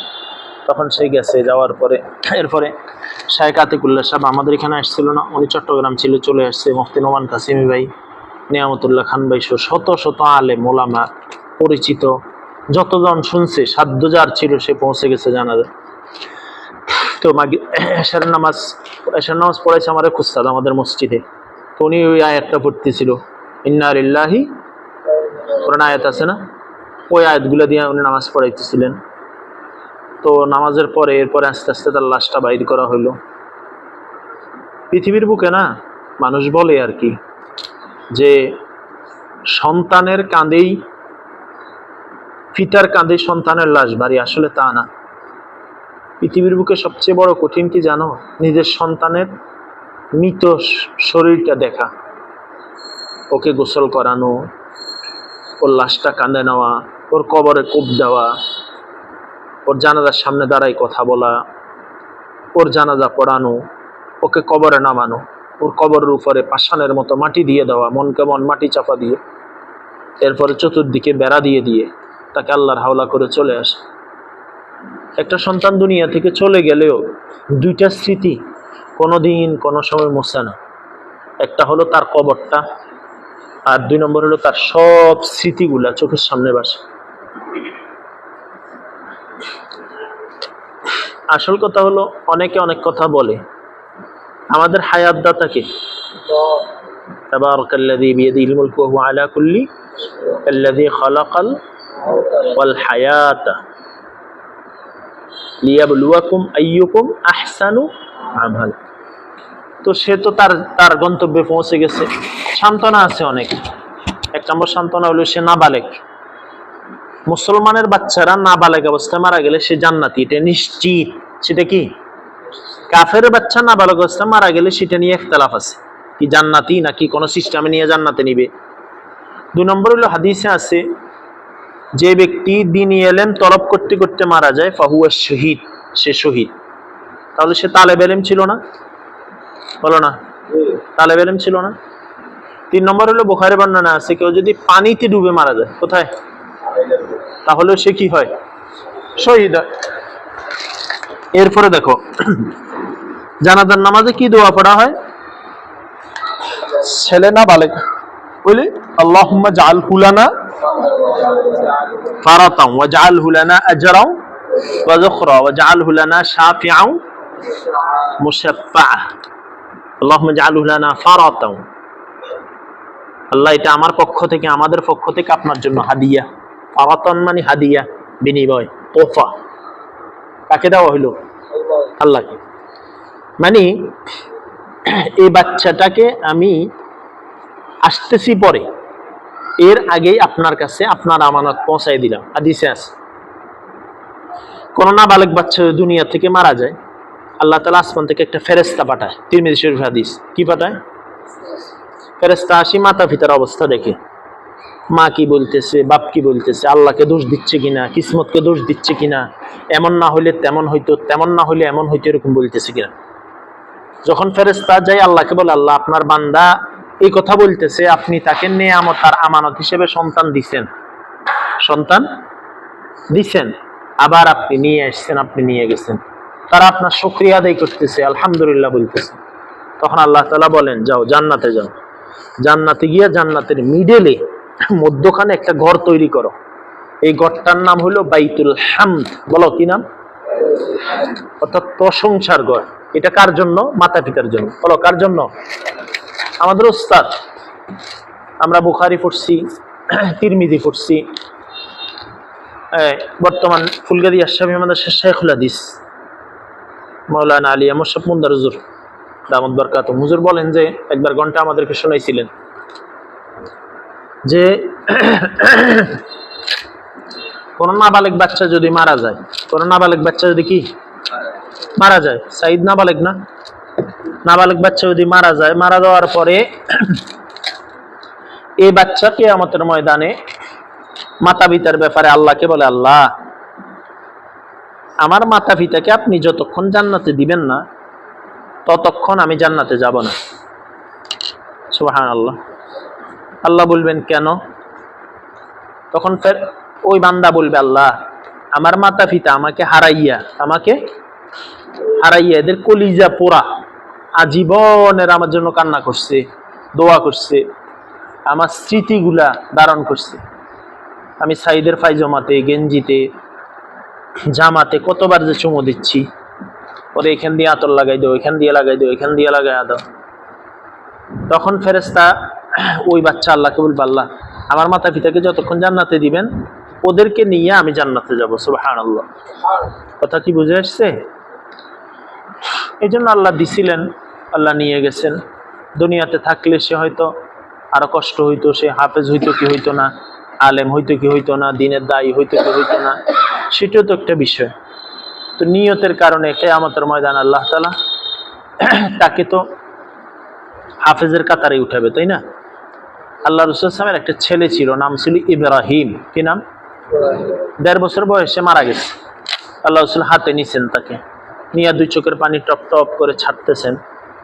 তখন সে গেছে, যাওয়ার পরে এরপরে শায়েখ আতিকুল্লাহ সাহেব আমাদের এখানে আসছিল না, উনি চট্টগ্রাম ছিল, চলে আসছে। মুফতি নোমান কাসিমি ভাই, নিয়ামতুল্লাহ খান ভাই সহ শত শত আলেম ওলামা, পরিচিত যতজন শুনছে, সাধ্য যার ছিল সে পৌঁছে গেছে জানাজা। তো এশার নামাজ পড়াইছে আমার এক উস্তাদ আমাদের মসজিদে। তো উনি ওই আয়াতটা পড়তেছিল, ইন্না লিল্লাহি, কোরআন আয়াত আছে না, ওই আয়াতগুলো দিয়ে উনি নামাজ পড়াইতেছিলেন। তো নামাজের পরে এরপরে আস্তে আস্তে তার লাশটা বাইর করা হইলো। পৃথিবীর বুকে না মানুষ বলে আর কি যে সন্তানের কাঁধেই, পিতার কাঁধে সন্তানের লাশ ভারী, আসলে তা না। পৃথিবীর বুকে সবচেয়ে বড় কঠিন কি জানো? নিজের সন্তানের মৃত শরীরটা দেখা, ওকে গোসল করানো, ওর লাশটা কাঁধে নেওয়া, ওর কবরে কূপ দেওয়া, ওর জানাজার সামনে দাঁড়াই কথা বলা, ওর জানাজা পড়ানো, ওকে কবরে নামানো, ওর কবরের উপরে পাষাণের মতো মাটি দিয়ে দেওয়া, মন কেমন মাটি চাপা দিয়ে, এরপরে চতুর্দিকে বেড়া দিয়ে দিয়ে তাকে আল্লাহর হাওলা করে চলে আসে। একটা সন্তান দুনিয়া থেকে চলে গেলেও দুইটা স্মৃতি কোনোদিন কোনো সময় মুছে না। একটা হলো তার কবরটা, আর 2 নম্বর হলো তার সব স্মৃতিগুলা চোখের সামনে ভাসে। আসল কথা হলো অনেকে অনেক কথা বলে, আমাদের হায়াত দাতাকে তাবারাকাল্লাযী বিয়াদিহিল মুলকু ওয়া হুয়া আলা কুল্লি আল্লাযী খালাকাল ওয়াল হায়াতা লিয়াবলুয়াকুম আইয়ুকুম আহসানু আমাল। তো সে তো তার তার গন্তব্যে পৌঁছে গেছে, সান্ত্বনা আছে অনেক। 1 নম্বর সান্ত্বনা হলো সে নাবালেগ। মুসলমানের বাচ্চারা নাবালেগ অবস্থায় মারা গেলে সে জান্নাতি, এটা নিশ্চিত। সেটা কি? কাফের বাচ্চা নাবালেগ অবস্থায় মারা গেলে সেটা নিয়ে ইখতিলাফ আছে, কি জান্নাতি নাকি কোনো সিস্টেমে নিয়ে জান্নাতে নিবে। 2 নম্বর হলো হাদিসে আছে, যে ব্যক্তি দ্বীনি ইলম তলব করতে করতে মারা যায় ফাহুয়া শহীদ, সে শহীদ। তাহলে সে তালেব ইলম ছিল না? বলো না, তালেব ইলম ছিল না? 3 নম্বর হলো বুখারী বর্ণনা আছে, কেউ যদি পানিতে ডুবে মারা যায়, কোথায়, তাহলে সে কি হয়? শহীদ হয়। এরপরে দেখো জানাজার নামাজে কি দোয়া পড়া হয়? ছেলে না বালেগ বলি আল্লাহুম্মা জাআলহু লানা ফারাতান ওয়া জাআলহু লানা আজরান ওয়া যুখরা ওয়া জাআলহু লানা শাফিআন মুশাফফা। আল্লাহুম্মা জাআলহু লানা ফারাতান, আল্লাহ এটা আমার পক্ষ থেকে, আমাদের পক্ষ থেকে আপনার জন্য হাদিয়া। ফারাতান মানে হাদিয়া, বিনিময়, তোহফা। কাকে দেওয়া হইল? আল্লাহকে। মানে এই বাচ্চাটাকে আমি আসতেছি পরে, এর আগেই আপনার কাছে আপনার আমানত পৌঁছাই দিলাম। হাদিসে আছে কোন নাবালেগ বাচ্চা দুনিয়া থেকে মারা যায়, আল্লাহ তাআলা আসমান থেকে একটা ফেরেশতা পাঠায়। তিরমিজি শরীফ হাদিস। কি পাঠায়? ফেরেশতা আসি মাতা পিতার অবস্থা দেখে, মা কি বলতেছে, বাপ কি বলতেছে, আল্লাহকে দোষ দিচ্ছে কিনা, কিসমতকে দোষ দিচ্ছে কিনা, এমন না হইলে তেমন হইতো, তেমন না হইলে এমন হইতো, এরকম বলতেছে কিনা। যখন ফেরেশতা যায় আল্লাহকে বলে, আল্লাহ আপনার বান্দা এই কথা বলতেছে, আপনি তাকে নেয়ামত আর আমানত হিসেবে সন্তান দিছেন, সন্তান দিছেন, আবার আপনি নিয়ে আসছেন, আপনি নিয়ে গেছেন, তারা আপনার শুকরিয়া আদায় করতেছে, আলহামদুলিল্লাহ বলতেছে। তখন আল্লাহ তাআলা বলেন, যাও জান্নাতে যাও, জান্নাতে গিয়া জান্নাতের মিডলে মধ্যখানে একটা ঘর তৈরি করো, এই ঘরটার নাম হলো বাইতুল হামদ। বলো কি নাম? অর্থাৎ প্রশংসার ঘর। এটা কার জন্য? মাতা পিতার জন্য। বলো কার জন্য? আমাদের উস্তাদ। আমরা বুখারী পড়ছি, তিরমিজি পড়ছি, বর্তমান ফুলগাজী আশরাফি মাদ্রাসার শাইখুল হাদিস মাওলানা আলী মুশাফ মুন্দার হুজুর দামাত বরকাতুহু হুজুর বলেন যে একবার ঘন্টা আমাদেরকে শোনাইছিলেন যে কোন নাবালেগ বাচ্চা যদি মারা যায়, কোন নাবালেগ বাচ্চা যদি কি মারা যায়, সাইদ নাবালেগ না, নাবালেগ বাচ্চা যদি মারা যায়, মারা যাওয়ার পরে এই বাচ্চা কিয়ামতের ময়দানে মাতা পিতার ব্যাপারে আল্লাহকে বলে, আল্লাহ আমার মাতা পিতাকে আপনি যতক্ষণ জান্নাতে দিবেন না ততক্ষণ আমি জান্নাতে যাব না। সুবহানাল্লাহ। আল্লাহ বলবেন কেন? তখন ফের ওই বান্দা বলবে, আল্লাহ আমার মাতা পিতা আমাকে হারাইয়া এদের কলিজা পোড়া আজীবনের আমার জন্য কান্না করছে, দোয়া করছে, আমার স্মৃতিগুলা ধারণ করছে। আমি সাইদের পায়জামাতে, গেঞ্জিতে, জামাতে কতবার যে চুমো দিচ্ছি, পরে এখান দিয়ে আতর লাগাই দাও, এখান দিয়ে লাগাই দাও, এখান দিয়ে লাগাই দাও। তখন ফেরেশতা ওই বাচ্চা আল্লাহকে বলবে, আল্লাহ আমার মাতা পিতাকে যতক্ষণ জান্নাতে দিবেন ওদেরকে নিয়ে আমি জান্নাতে যাব। সুবহানাল্লাহ। কথা কি বুঝে আসছে? এই জন্য আল্লাহ দিছিলেন, আল্লাহ নিয়ে গেছেন। দুনিয়াতে থাকলে সে হয়তো আরো কষ্ট হইতো, সে হাফেজ হইতো কি হইতো না, আলেম হইতো কি হইতো না, দিনের দায়ী হইতো কি হইতো না, সেটাও তো একটা বিষয়। তো নিয়তের কারণে কিয়ামতের ময়দান আল্লাহ তাআলা তাকে তো হাফেজের কাতারে উঠাবে, তাই না? আল্লাহ রাসূল সাল্লাল্লাহু আলাইহি ওয়াসাল্লামের একটা ছেলে ছিল, নাম ছিল ইব্রাহিম। কি নাম? 1.5 বছর বয়সে মারা গেছে। আল্লাহ রাসূল হাতে নিছেন তাকে, নিয়ে 2 চোখের পানি টপ টপ করে ছাড়তেছেন।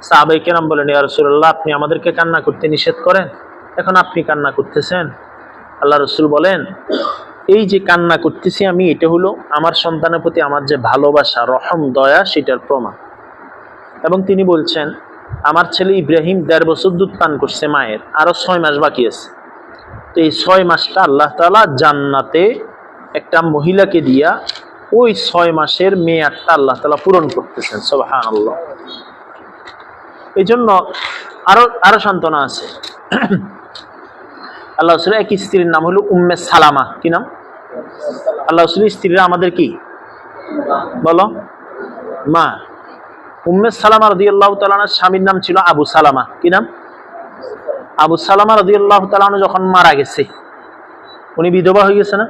সাহাবায়ে কেরাম বলেন, ইয়া রাসূলুল্লাহ, আপনি আমাদেরকে কান্না করতে নিষেধ করেন, এখন আপনি কান্না করতেছেন। আল্লাহ রাসূল বলেন, এই যে কান্না করতেছি আমি, এটা হলো আমার সন্তানের প্রতি আমার যে ভালোবাসা, রহম, দয়া, সেটার প্রমাণ। এবং তিনি বলছেন, আমার ছেলে ইব্রাহিম 1.5 বছর দুধ পান করছে মায়ের, আরো 6 মাস বাকি আছে। তো এই 6 মাসটা আল্লাহ তাআলা জান্নাতে একটা মহিলাকে দিয়া ওই 6 মাসের মেয়াদটা আল্লাহ তাআলা পূরণ করতেছেন। সুবহানাল্লাহ। এই জন্য আরো আরো সান্ত্বনা আছে। আল্লাহ রাসূলের এক স্ত্রীর নাম হলো উম্মে সালামা। কি নাম? আল্লাহ রাসূলের স্ত্রীরা আমাদের কি বলো? মা। উম্মে সালামা রাদিয়াল্লাহু তাআলা আনহার স্বামীর নাম ছিল আবু সালামা। কি নাম? আবু সালামা রাদিয়াল্লাহু তাআলা আনহু যখন মারা গেছে, উনি বিধবা হয়ে গেছে না?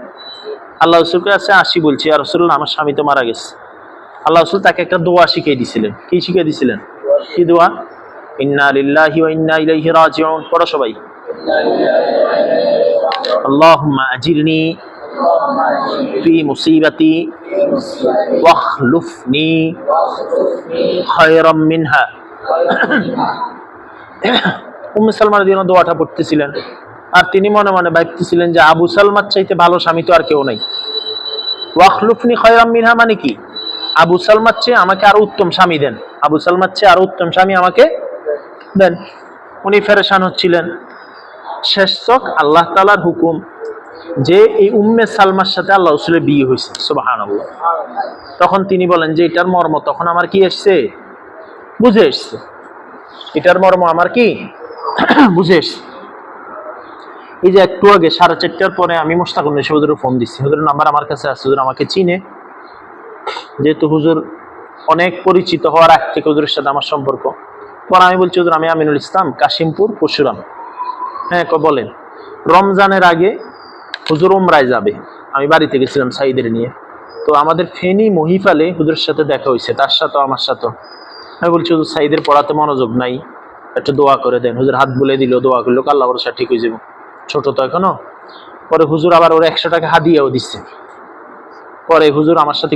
আল্লাহ রাসূলকে কাছে আসি বলছি, ইয়া রাসূলুল্লাহ, আমার স্বামী তো মারা গেছে। আল্লাহ রাসূল তাকে একটা দোয়া শিখিয়ে দিয়েছিলেন। কি শিখিয়ে দিয়েছিলেন? কি দোয়া? ইন্না লিল্লাহি ওয়া ইন্না ইলাইহি রাজিউন। পড়ো সবাই। আল্লাহুম্মা আজিরনি ফি মুসিবাতি ওয়াখলুফনি খায়রাম মিনহা। উম্মে সালমা রাদিয়াল্লাহু দোয়াটা পড়তেছিলেন, আর তিনি মনে মনে ভাবতেছিলেন যে আবু সালমার চাইতে ভালো স্বামী তো আর কেউ নাই। ওয়াখলুফনি খায়রাম মিনহা মানে কি? আবু সালমার চেয়ে আমাকে আরো উত্তম স্বামী দেন, আবু সালমার চেয়ে আরো উত্তম স্বামী আমাকে দেন। উনি পেরেশান হচ্ছিলেন। শেষ তক আল্লাহ তাআলার হুকুম যে এই উম্মে সালমার সাথে আল্লাহ রাসূলের বিয়ে হয়েছে। সুবহানাল্লাহ। তখন তিনি বলেন যে এটার মর্ম তখন আমার কি এসছে, বুঝে এসছে। এটার মর্ম আমার কি বুঝে এসছে। এই যে একটু আগে 4:30টার পরে আমি মুশতাকুন হুজুরের ফোন দিচ্ছি, হুজুরের নাম্বার আমার কাছে আছে, হুজুর আমাকে চিনে, যেহেতু হুজুর অনেক পরিচিত হওয়ার আগ থেকে হুজুরের সাথে আমার সম্পর্ক। পরে আমি বলছি, হুজুর আমি আমিনুল ইসলাম, কাশিমপুর পরশুরাম। হ্যাঁ, বলেন। রমজানের আগে হুজুর উমরায় যাবে, আমি বাড়িতে গেছিলাম সাইদের নিয়ে। তো আমাদের ফেনী মহিফালে হুজুরের সাথে দেখা হয়েছে, তার সাথে আমার সাথে। আমি বলছি, হুজুর সাইদের পড়াতে মনোযোগ নাই, একটু দোয়া করে দেন। হুজুর হাত বুলে দিল, দোয়া করলো, আল্লাহ ভরসা ঠিক হয়ে যাবো, ছোট তো এখনো। পরে হুজুর আবার ওর 100 টাকা হাদিয়াও দিচ্ছে। পরে হুজুর আমার সাথে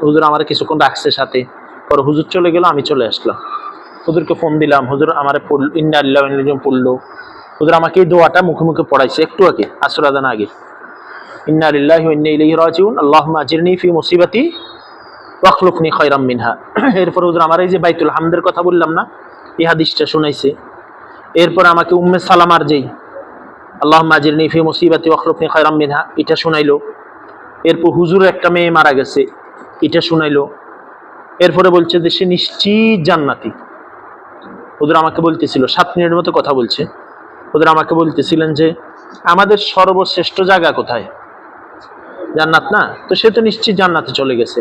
হুজুর আমার কিছুক্ষণ রাখছে সাথে। পরে হুজুর চলে গেল, আমি চলে আসলাম। হুজুরকে ফোন দিলাম, হুজুর আমার ইন্না লিল্লাহি ওয়া ইন্না ইলাইহি রাজিউন পড়লো। হুজুর আমাকে এই দোয়াটা মুখে মুখে পড়াইছে একটু আগে, আসর আযান আগে। ইন্না লিল্লাহি ওয়া ইন্না ইলাইহি রাজিউন আল্লাহুম্মা আজিরনি ফি মুসিবাতি ওয়াখলুফনি খায়রাম মিনহা। এরপর হুজুর আমার এই যে বাইতুল হামদের কথা বললাম না, এই হাদিসটা শুনাইছে। এরপর আমাকে উম্মে সালামার যেই আল্লাহুম্মা আজিরনি ফি মুসিবাতি ওয়াখলুফনি খায়রাম মিনহা এটা শুনাইলো। এরপর হুজুরের একটা মেয়ে মারা গেছে, এটা শুনাইলো। এরপরে বলছে যে সে নিশ্চিত জান্নাতি। হুজুর আমাকে বলতেছিল, 7 মিনিটের মতো কথা বলছে। হুজুর আমাকে বলতেছিলেন যে আমাদের সর্বশ্রেষ্ঠ জায়গা কোথায়? জান্নাত না? তো সে তো নিশ্চিত জান্নাতে চলে গেছে।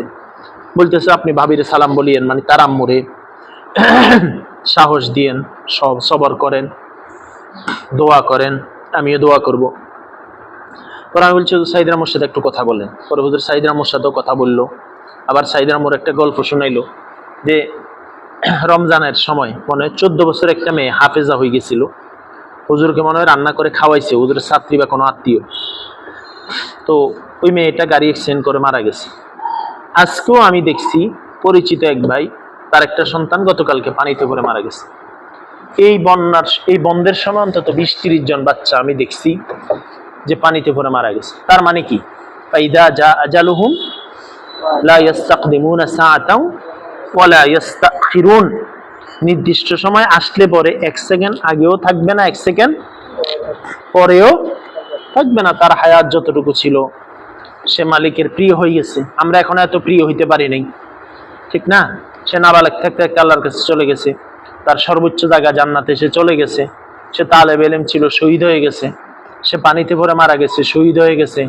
বলতেছে আপনি ভাবিরে সালাম বলিয়েন, মানে তার আম্মুরে সাহস দিয়েন, সবর করেন, দোয়া করেন, আমিও দোয়া করব। পরে আমি বলছি, সাইদ রামুর সাথে একটু কথা বলেন। পরে হুজুর সাইদ রামুর সাথেও কথা বললো। আবার সাইদ রামুর একটা গল্প শুনাইলো যে রমজানের সময় মনে হয় 14 বছর একটা মেয়ে হাফেজা হয়ে গেছিল, হুজুরকে মনে হয় রান্না করে খাওয়াইছে হুজুরের ছাত্রী বা কোনো আত্মীয়। তো ওই মেয়েটা গাড়ি অ্যাক্সিডেন্ট করে মারা গেছে। আজকেও আমি দেখছি পরিচিত এক ভাই, তার একটা সন্তান গতকালকে পানিতে পড়ে মারা গেছে। এই বন্দের সময় অন্তত 20-30 জন বাচ্চা আমি দেখছি যে পানিতে পড়ে মারা গেছে। তার মানে কি? ফাইদা জা আজালুহুম লা ইস্তাকদিমুনা সাআতাও ওয়া লা ইস্তাখিরুন। নির্দিষ্ট সময় আসলে পরে 1 সেকেন্ড আগেও থাকবে না, 1 সেকেন্ড পরেও থাকবে না। তার হায়াত যতটুকু ছিল সে মালিকের প্রিয় হয়ে গেছে। আমরা এখন এত প্রিয় হইতে পারি নাই, ঠিক না? সে নাবালেগ থাকতে থাকতে আল্লাহর কাছে চলে গেছে, তার সর্বোচ্চ জায়গা জান্নাতে সে চলে গেছে। সে তালেব ইলম ছিল, শহীদ হয়ে গেছে। সে পানিতে পড়ে মারা গেছে, শহীদ হয়ে গেছে।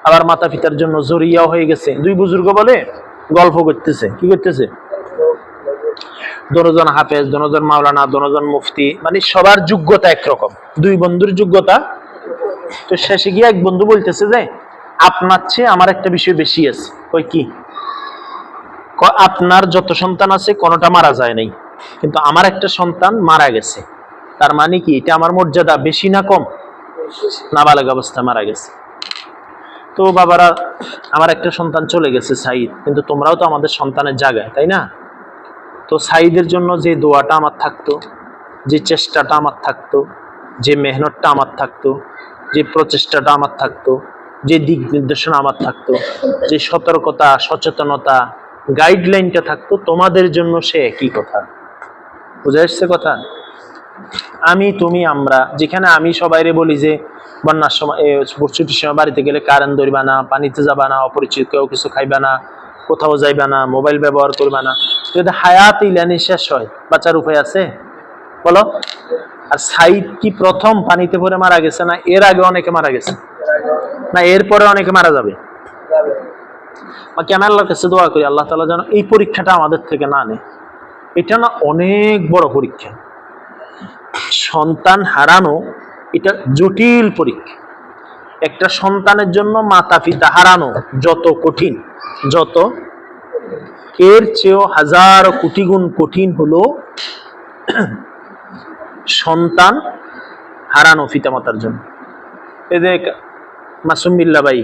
আবার মাতা পিতার জন্য জরিয়াও হয়ে গেছে। 2 বুজুর্গ বলে গল্প করতেছে, কি করতেছে? দনোজন হাফেজ, দনোজন মাওলানা, দনোজন মুফতি, মানে সবার যোগ্যতা একরকম, 2 বন্ধুর যোগ্যতা। তো শেষে গিয়ে এক বন্ধু বলতেছে যে আপনার চেয়ে আমার একটা বিষয় বেশি আছে। ওই কি? আপনার যত সন্তান আছে কোনোটা মারা যায় নাই, কিন্তু আমার একটা সন্তান মারা গেছে। তার মানে কি এটা আমার মর্যাদা বেশি না কম? নাবালেগ অবস্থা মারা গেছে। তো বাবারা, আমার একটা সন্তান চলে গেছে সাইদ, কিন্তু তোমরাও তো আমাদের সন্তানের জায়গায়, তাই না? তো সাইদের জন্য যে দোয়াটা আমার থাকতো, যে চেষ্টাটা আমার থাকতো, যে মেহনতটা আমার থাকতো, যে প্রচেষ্টাটা আমার থাকতো, যে দিক নির্দেশনা আমার থাকতো, যে সতর্কতা, সচেতনতা, গাইডলাইনটা থাকতো, তোমাদের জন্য সে একই কথা। বুঝা যাচ্ছে কথা? আমি, তুমি, আমরা, যেখানে আমি সবাইরে বলি যে বন্যার সময়, ছুটির সময় বাড়িতে গেলে কারেন্ট ধরবা না, পানিতে যাবা না, অপরিচিত কেউ কিছু খাইবা না, কোথাও যাইবা না, মোবাইল ব্যবহার করবা না, যদি হায়াত ইলানি শেষ হয়, বাঁচার উপায় আছে বলো? আর সাইদ কি প্রথম পানিতে পড়ে মারা গেছে, না এর আগে অনেকে মারা গেছে, না এরপরে অনেকে মারা যাবে? বাকি আমি আল্লাহর কাছে দোয়া করি, আল্লাহ তাআলা যেন এই পরীক্ষাটা আমাদের থেকে না নেয়। এটা না অনেক বড় পরীক্ষা। সন্তান হারানো এটা জটিল পরীক্ষা। একটা সন্তানের জন্য মাতা পিতা হারানো যত কঠিন, যত, এর চেয়েও হাজার কোটি গুণ কঠিন হলো সন্তান হারানো পিতামাতার জন্য। এই যে মাসুম বিল্লাহ ভাই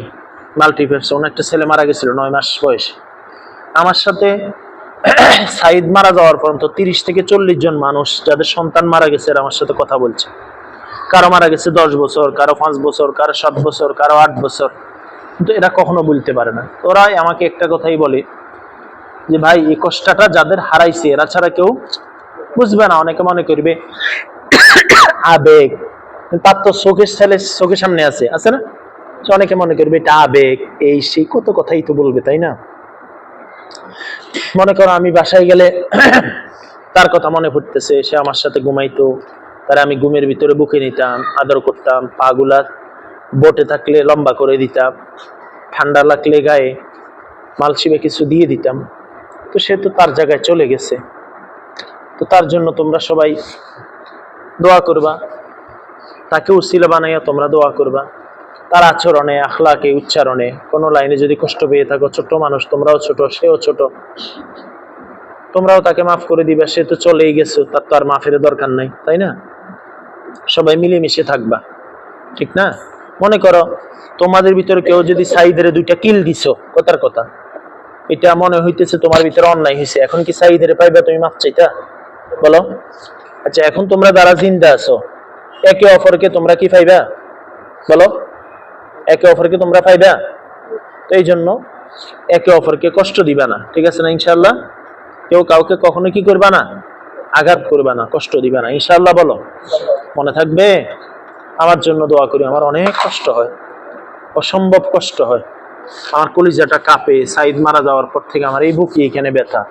মাল্টিপ্লেক্স, ওনার একটা ছেলে মারা গেছিল 9 মাস বয়সে। আমার সাথে সাইদ মারা যাওয়ার পর্যন্ত 30 থেকে 40 জন মানুষ যাদের সন্তান মারা গেছে আমার সাথে কথা বলছে। কারো মারা গেছে 10 বছর, কারো 5 বছর, কারো 7 বছর, কারো 8 বছর, কিন্তু এরা কখনো বলতে পারে না। ওরা আমাকে একটা কথাই বলে যে ভাই, এই কষ্টটা যাদের হারাইছে এরা ছাড়া কেউ বুঝবে না। অনেকে মনে করবে আবেগ, তার তো চোখের সামনে আছে না? অনেকে মনে করবে এটা আবেগ, এই সেই কত কথাই তো বলবে, তাই না? মনে করো আমি বাসায় গেলে তার কথা মনে পড়তেছে, সে আমার সাথে ঘুমাইতো, তারা আমি ঘুমের ভিতরে বুকে নিতাম, আদর করতাম, পা গুলা বটে থাকলে লম্বা করে দিতাম, ঠান্ডা লাগলে গায়ে মালসিবে কিছু দিয়ে দিতাম। তো সে তো তার জায়গায় চলে গেছে। তো তার জন্য তোমরা সবাই দোয়া করবা, তাকে উসিলা বানাইয়া তোমরা দোয়া করবা। তার আচরণে, আখলাকে, উচ্চারণে কোনো লাইনে যদি কষ্ট পেয়ে থাকো, ছোট মানুষ, তোমরাও ছোট, সেও ছোট, তোমরাও তাকে মাফ করে দিবা। সে তো চলেই গেছে, তার তো আর মাফের দরকার নাই, তাই না? সবাই মিলেমিশে থাকবা, ঠিক না? মনে করো তোমাদের ভিতরে কেউ যদি সাইদের 2টা কিল দিছো, কথার কথা, এটা মনে হইতেছে তোমার ভিতরে অন্যায় হয়েছে, এখন কি সাইদের পাইবা তুমি মাফ চাইতা? বলো। আচ্ছা, এখন তোমরা যারা জিন্দা আছো, একে অপরকে তোমরা কি পাইবা? বলো, একে অপরকে তোমরা পাইবা? তো এই জন্য একে অপরকে কষ্ট দিবা না, ঠিক আছে না? ইনশাআল্লাহ কেউ কাউকে কখনো কি করবা না, আঘাত করবা না, কষ্ট দিবা না, ইনশাআল্লাহ। বলো, মনে থাকবে? আমার জন্য দোয়া করি, আমার অনেক কষ্ট হয়, অসম্ভব কষ্ট হয়, আমার কলিজাটা কাঁপে। সাইদ মারা যাওয়ার পর থেকে আমার এই বুকে এখানে ব্যথা,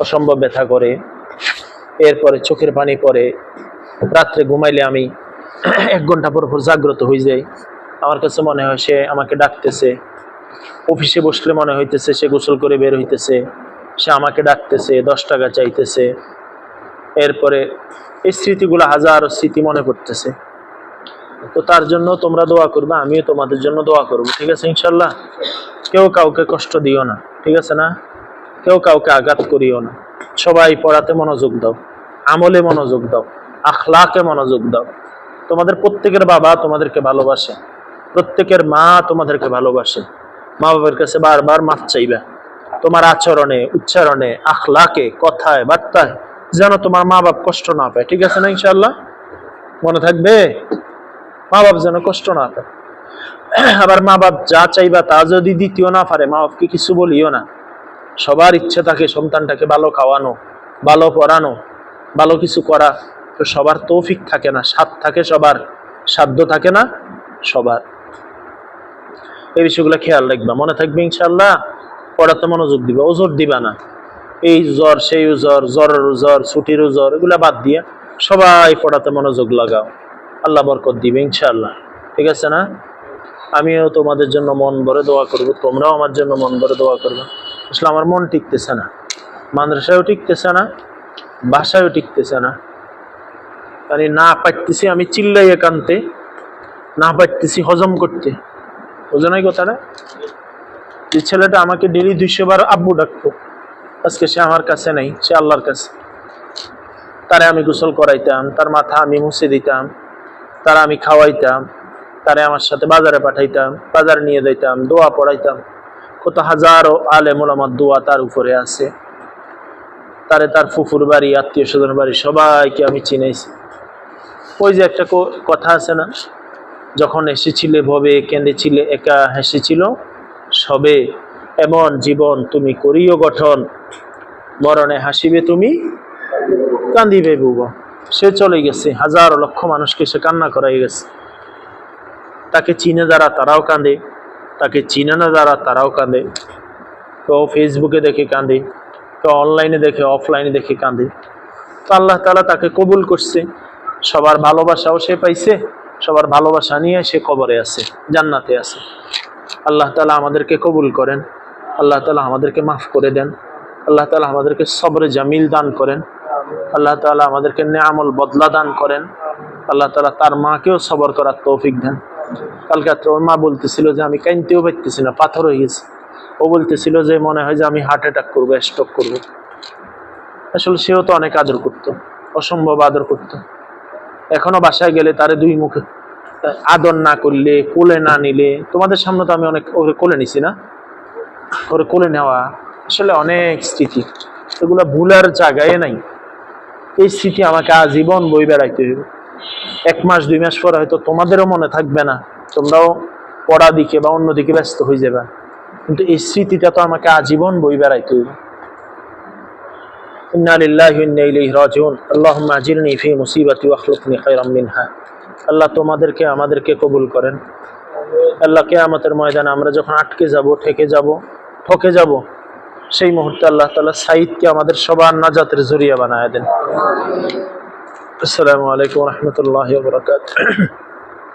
অসম্ভব ব্যথা করে, এরপরে চোখের পানি পড়ে, রাত্রে ঘুমাইলে আমি 1 ঘন্টা পর পর জাগ্রত হয়ে যাই। আমার কাছে মনে হয় সে আমাকে ডাকতেছে, অফিসে বসলে মনে হইতেছে সে গোসল করে বের হইতেছে, সে আমাকে ডাকতেছে, 10 টাকা চাইতেছে। এরপরে এই স্মৃতিগুলো, হাজারো স্মৃতি মনে পড়তেছে। তো তার জন্য তোমরা দোয়া করবে, আমিও তোমাদের জন্য দোয়া করবো, ঠিক আছে ইনশাল্লাহ? কেউ কাউকে কষ্ট দিও না, ঠিক আছে না? কেউ কাউকে আঘাত করিও না। সবাই পড়াতে মনোযোগ দাও, আমলে মনোযোগ দাও, আখলাকে মনোযোগ দাও। তোমাদের প্রত্যেকের বাবা তোমাদেরকে ভালোবাসে, প্রত্যেকের মা তোমাদেরকে ভালোবাসে। মা বাবার কাছে বারবার মাফ চাইবে। তোমার আচরণে, উচ্চারণে, আখলাকে, কথায়, বার্তায় যেন তোমার মা বাপ কষ্ট না পায়, ঠিক আছে না ইনশাআল্লাহ? মনে থাকবে? মা বাপ যেন কষ্ট না পায়। আবার মা বাপ যা চাইবা তা যদি দিতেও না পারে, মা বাপকে কিছু বলিও না। সবার ইচ্ছে থাকে সন্তানটাকে ভালো খাওয়ানো, ভালো পড়ানো, ভালো কিছু করা। তো সবার তৌফিক থাকে না, সাধ্য থাকে সবার, সাধ্য থাকে না সবার। এই বিষয়গুলো খেয়াল রাখবা, মনে থাকবে ইনশাআল্লাহ? পড়াতে মনোযোগ দিবা, ওজোর দিবা না। এই জ্বর, সেই জ্বর, জ্বরের জ্বর, ছুটির জ্বর, এগুলা বাদ দিয়ে সবাই পড়াতে মনোযোগ লাগাও, আল্লাহ বরকত দিবে ইনশাআল্লাহ, ঠিক আছে না? আমিও তোমাদের জন্য মন ভরে দোয়া করব, তোমরাও আমার জন্য মন ভরে দোয়া করবে। আসলে আমার মন টিকতেছে না, মাদ্রাসায়ও টিকতেছে না, বাসায়ও টিকতেছে না। মানে না পারতেছি আমি চিল্লাইয়ে কানতে, না পারতেছি হজম করতে। বুঝো না এই কথাটা? যে ছেলেটা আমাকে ডেলি 200 বার আব্বু ডাকতো, আজকে সে আমার কাছে নেই, সে আল্লাহর কাছে। তারে আমি গোসল করাইতাম, তার মাথা আমি মুছে দিতাম, তারা আমি খাওয়াইতাম, তারে আমার সাথে বাজারে পাঠাইতাম, বাজারে নিয়ে যাইতাম, দোয়া পড়াইতাম। কত হাজারো আলেম ওলামার দোয়া তার উপরে আছে। তারে তার ফুফুর বাড়ি, আত্মীয় স্বজন বাড়ি সবাইকে আমি চিনাইছি। ওই যে একটা কথা আছে না, যখন এসেছিলে ভবে কেঁদেছিলে একা হেসেছিল সবে, এমন জীবন তুমি করিও গঠন, মরণে হাসিবে তুমি কান্দিবে ভুবন। সে চলে গেছে, হাজার লক্ষ মানুষকে সে কান্না করাই গেছে। তাকে চিনে যারা তারাও কাঁদে, তাকে চিনে না যারা তারাও কাঁদে। কেউ ফেসবুকে দেখে কাঁদে, কেউ অনলাইনে দেখে, অফলাইনে দেখে কাঁদে। তো আল্লাহ তাআলা তাকে কবুল করছে, সবার ভালোবাসাও সে পাইছে, সবার ভালোবাসা নিয়ে সে কবরে আছে, জান্নাতে আছে। আল্লাহ তাআলা আমাদেরকে কবুল করেন, আল্লাহ তাআলা আমাদেরকে মাফ করে দেন, আল্লাহ তাআলা আমাদেরকে সবরে জামিল দান করেন, আল্লাহ তাআলা আমাদেরকে নেয়ামল বদলা দান করেন, আল্লাহ তাআলা তার মাকেও সবর করার তৌফিক দেন। কালকে রাত্রে ওর মা বলতেছিল যে আমি কাইনতেও পারতেছি না, পাথর হয়ে গেছে। ও বলতেছিল যে মনে হয় যে আমি হার্ট অ্যাটাক করবো, স্ট্রোক করবো। আসলে সেও তো অনেক আদর করতো, অসম্ভব আদর করতো। এখনো বাসায় গেলে তারে দুই মুখে আদর না করলে, কোলে না নিলে, তোমাদের সামনে তো আমি অনেক ওরে কোলে নিছি না, ওরে কোলে নেওয়া আসলে অনেক স্মৃতি, এগুলো ভুলার জায়গায় নাই। এই স্মৃতি আমাকে আজীবন বই বেড়াইতে হবে। 1 মাস 2 মাস পরে হয়তো তোমাদেরও মনে থাকবে না, তোমরাও পড়া দিকে বা অন্যদিকে ব্যস্ত হয়ে যাবে, কিন্তু এই স্মৃতিটা তো আমাকে আজীবন বই বেড়াইতে হবে। ইন্না লিল্লাহি ওয়া ইন্না ইলাইহি রাজিউন। আল্লাহুম্মা আজিরনি ফি মুসিবাতি ওয়া আখলুফনি খায়রাম মিনহা। আল্লাহ তোমাদেরকে আমাদেরকে কবুল করেন। আল্লাহ কিয়ামতের ময়দানে আমরা যখন আটকে যাব, ঠকে যাব, সেই মুহূর্তে আল্লাহ তাআলা সাঈদকে আমাদের সবার নাজাতের জরিয়া বানায় দেন। আসসালামু আলাইকুম ওয়া রাহমাতুল্লাহি ওয়া বারাকাতুহু।